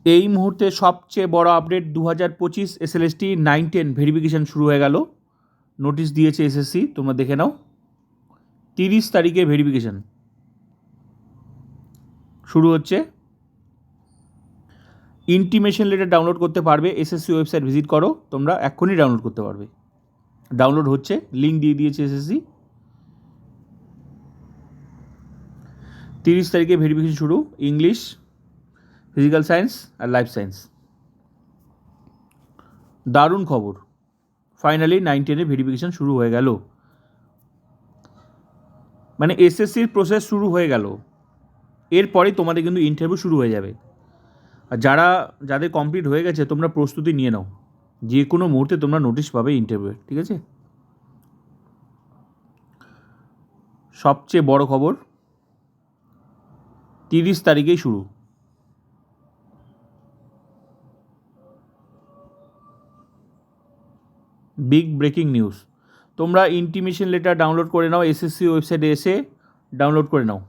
এই মুহূর্তে সবচেয়ে বড় আপডেট 2025 SLST 9-10 ভেরিফিকেশান শুরু হয়ে গেল। নোটিশ দিয়েছে এসএসসি, তোমরা দেখে নাও। 30 তারিখে ভেরিফিকেশান শুরু হচ্ছে। ইন্টিমেশন লেটার ডাউনলোড করতে পারবে, এসএসসি ওয়েবসাইট ভিজিট করো, তোমরা এক্ষুনি ডাউনলোড করতে পারবে। ডাউনলোড হচ্ছে, লিঙ্ক দিয়ে দিয়েছে এসএসসি। 30 তারিখে ভেরিফিকেশন শুরু, ইংলিশ, ফিজিক্যাল সায়েন্স আর লাইফ সায়েন্স। দারুণ খবর, ফাইনালি 9-10 ভেরিফিকেশান শুরু হয়ে গেল। মানে এসএসসির প্রসেস শুরু হয়ে গেল, এরপরে তোমাদের কিন্তু ইন্টারভিউ শুরু হয়ে যাবে। আর যাদের কমপ্লিট হয়ে গেছে, তোমরা প্রস্তুতি নিয়ে নাও, যে কোনো মুহূর্তে তোমরা নোটিশ পাবে ইন্টারভিউ, ঠিক আছে? সবচেয়ে বড় খবর, 30 তারিখেই শুরু। Big breaking news. তোমরা ইন্টিমেশন লেটার ডাউনলোড করে নাও, এসএসসি ওয়েবসাইটে এসে ডাউনলোড করে নাও।